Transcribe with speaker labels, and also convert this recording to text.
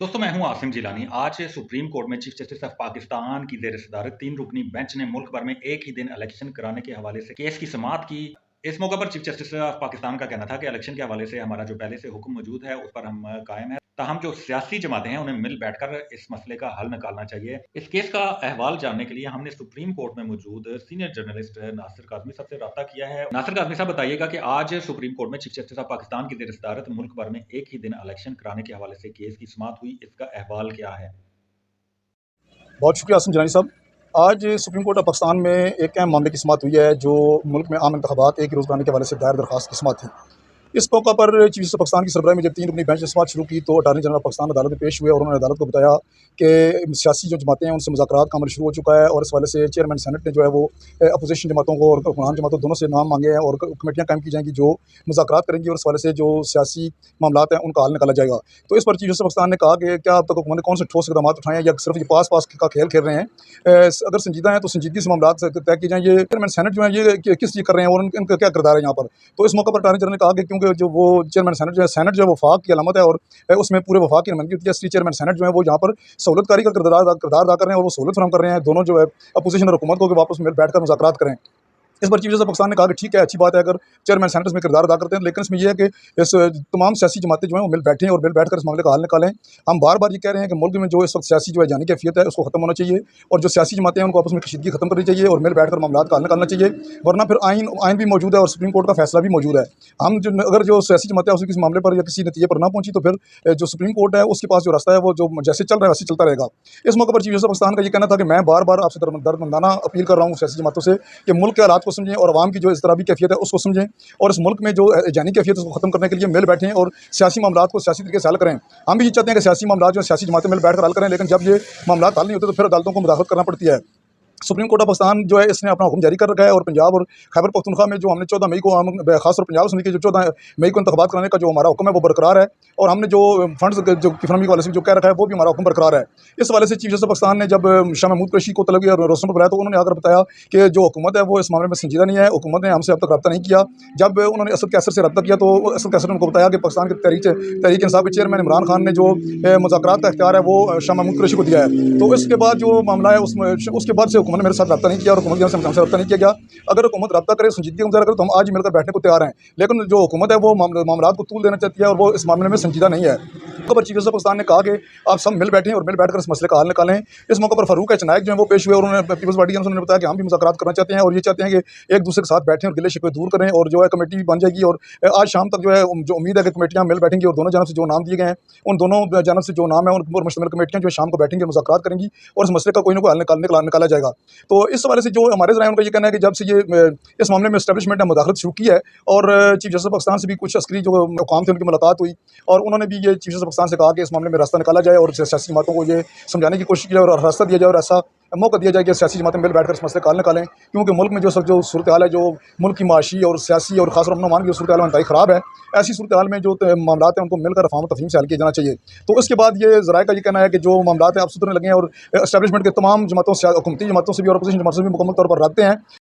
Speaker 1: दोस्तों मैं हूं आसिम जिलानी। आज सुप्रीम कोर्ट में चीफ जस्टिस ऑफ पाकिस्तान की जेर सदारत 3 रुकनी बेंच ने मुल्क भर में एक ही दिन इलेक्शन कराने के हवाले से केस की समाअत की। इस मौके पर चीफ जस्टिस ऑफ पाकिस्तान का कहना था कि इलेक्शन के हवाले से हमारा जो पहले से हुक्म मौजूद है उस पर हम कायम है। ताहम जो सियासी जमातें हैं उन्हें मिल बैठकर इस मसले का हल निकालना चाहिए। इस केस का अहवाल जानने के लिए हमने सुप्रीम कोर्ट में मौजूद सीनियर जर्नलिस्ट नासिर काज़मी साहब से रब्ता किया है। नासिर काज़मी साहब बताइएगा कि आज सुप्रीम कोर्ट में चीफ जस्टिस ऑफ पाकिस्तान की जेर सदारत मुल्क भर में एक ही दिन इलेक्शन कराने के हवाले से केस की समाअत हुई, इसका अहवाल क्या है?
Speaker 2: बहुत शुक्रिया आसिम जलानी साहब। आज सुप्रीम कोर्ट ऑफ पाकिस्तान में एक अहम मामले की समाअत हुई है जो मुल्क में आम इंतखाबात एक रोज़ कराने के हवाले से दायर दरख्वास्त की समाअत थी। इस मौका पर चीफ जस्टिस पाकिस्तान की सरबराही में जब 3 रुकनी बेंच ने समाअत शुरू की तो अटार्नी जनरल पाकिस्तान अदालत में पेश हुए और उन्होंने अदालत को बताया कि सियासी जो जमातें हैं उनसे मुज़ाकरात का अमल शुरू हो चुका है और इस हवाले से चेयरमैन सेनेट ने जो है वो अपोजिशन जमातों को और हुक्मरान जमातों दोनों से नाम मांगे हैं और कमेटियाँ कायम की जाएंगी जो मुज़ाकरात करेंगी और इस हवाले से जो सियासी मामलात हैं उनका हल निकाला जाएगा। तो इस पर चीफ जस्टिस पाकिस्तान ने कहा कि क्या अब तक हुकूमत ने कौन से ठोस इकदाम उठाए हैं या सिर्फ ये पास पास का खेल खेल रहे हैं। अगर संजीदा है तो संजीदगी से मामला तय किए जाएँ। ये चेयरमैन सेनेट जो है ये किस चीज़ कर रहे हैं और इनका क्या किरदार है यहाँ पर। तो इस मौके पर अटार्नी जनरल ने कहा कि क्योंकि जो वो चेयरमैन सेनेट जो है वफाक की अलामत है और उसमें पूरे वफाक की नुमाइंदगी होती है, इसलिए चेयरमैन सेनेट जो है वो यहाँ पर सहूलतकारी का किरदार अदा कर रहे हैं और वो सहूलत फराहम कर रहे हैं दोनों जो है अपोजिशन और हुकूमत को कि वापस मिल बैठकर मुज़ाकरात करें। इस पर चीफ जस्टिस पाकिस्तान ने कहा कि ठीक है, अच्छी बात है अगर चेयरमैन सेनेट में किरदार अदा करते हैं, लेकिन इसमें यह है कि इस तमाम सियासी जमातें जो हैं वो मिल बैठें और मिल बैठकर इस मामले का हल निकालें। हम बार बार ये कह रहे हैं कि मुल्क में जो इस वक्त सियासी जो है जानी कैफियत है उसको खत्म होना चाहिए और जो सियासी जमातें हैं उनको आपस में कशीदगी खत्म करनी चाहिए और मिल बैठकर मामला का हल निकालना चाहिए, वरना फिर आइन भी मौजूद है और सुप्रीम कोर्ट का फैसला भी मौजूद है। हम जो अगर जो सियासी जमातें हैं किसी मामले पर या किसी नतीजे पर ना पहुंची तो फिर जो सुप्रीम कोर्ट है उसके पास जो रास्ता है वो जो जैसे चल रहा है वैसे चलता रहेगा। इस मौके पर चीफ जस्टिस पाकिस्तान का ये कहना था कि मैं बार बार आपसे दर्दमंदाना अपील कर रहा हूँ सियासी जमातों से कि मुल्क के हालात को समझें और आवाम की जो इस तरह की कैफियत है उसको समझें और इस मुल्क में जो जानी कैफियत है उसको खत्म करने के लिए मिल बैठें और सियासी मामलात को सियासी तरीके से हल करें। हम भी ये चाहते हैं कि सियासी मामलात जो सियासी जमातें मिल बैठकर हल करें, लेकिन जब ये मामलात हल नहीं होते तो फिर अदालतों को मुदाखलत करना पड़ती है। सुप्रीम कोर्ट ऑफ पाकिस्तान जो है इसने अपना हुक्म जारी कर रखा है और पंजाब और खैबर पख्तूनख्वा में जो हमने 14 मई को खासतौर पंजाब असम्बली के जो 14 मई को इंतखाबात कराने का जो हमारा हुक्म है वो बरकरार है और हमने जो फंड्स जो इकनॉमी के हवाले से जो कह रखा है वो भी हमारा हुक्म बरकरार है। इस हवाले से चीफ जस्टिस पाकिस्तान ने जब शाह महमूद कुरैशी को तलब और रोस्टम पर बुलाया तो उन्होंने आकर बताया कि जो हुकूमत है वो इस मामले में संजीदा नहीं है, हुकूमत ने हमसे अब तक रब्ता नहीं किया। जब उन्होंने असद कैसर से रब्ता किया तो असद कैसर ने उनको बताया कि पाकिस्तान के तहरीक इंसाफ के चेयरमैन इमरान खान ने जो मुज़ाकरात का इख्तियार है वो शाह महमूद कुरैशी को दिया है। तो इसके बाद जो मामला है उसके बाद से हुकूमत ने मेरे साथ रब्ता नहीं किया और हुकूमत से हमसे रब्ता नहीं किया गया। अगर हुकूमत रब्ता करे, संजीदगी का मुजाहरा करे तो हम आज ही मिलकर बैठने को तैयार हैं, लेकिन जो हुकूमत है वो मामलात को तूल देना चाहती है और वो इस मामले में संजीदा नहीं है। पर चीफ जस्टिस पाकिस्तान ने कहा कि आप सब मिल बैठें और मिल बैठकर इस मसले का हल निकालें। इस मौके पर फारूक एच नायक जो है वो पेश हुए और उन्होंने पीपल्स पार्टी के उन्होंने बताया कि हम भी मुज़ाकरात करना चाहते हैं और ये चाहते हैं कि एक दूसरे के साथ बैठें और गिले शिकवे दूर करें और जो है कमेटी भी बन जाएगी और आज शाम तक जो है जो उम्मीद है कि कमेटियाँ मिल बैठेंगी और दोनों जानब से जो नाम दिए गए हैं उन दोनों जानब से जो नाम है उन पर मुश्तमिल कमेटियाँ जो शाम को बैठेंगी मुज़ाकरात करेंगी और इस मसले का कोई ना कोई हल निकाला जाएगा। तो इस हवाले से जो हमारे ज़राए उनका ये कहना है कि जब से ये इस मामले में इस्टेब्लिशमेंट ने मुदाखलत शुरू की है और चीफ जस्टिस पाकिस्तान से भी कुछ अस्करी जो हुकाम थे उनकी मुलाकात हुई और उन्होंने भी ये चीफ जस्टिस पाकिस्तान से कहा कि इस मामले में रास्ता निकाला जाए और सियासी जमातों को ये समझाने की कोशिश की जाए और रास्ता दिया जाए और ऐसा मौका दिया जाए कि सियासी जमातें मिल बैठकर इस मसले का हल निकालें, क्योंकि मुल्क में जो सूरत हाल है, जो मुल्क की माशी और सियासी और खास अमन अमान की सूरत हाल इंतहाई ख़राब है। ऐसी सूरत हाल में जो मामलात हैं उनको मिलकर रफ़ाम तफ़हीम से हल किया जाना चाहिए। तो उसके बाद ये ज़राए का ये कहना है कि जो मामलात हैं अब सुधरने लगे हैं और इस्टेब्लिशमेंट के तमाम जमातों से, हुकूमती जमातों से भी और अपोजिशन जमातों से भी मुकम्मल तौर पर रखते हैं।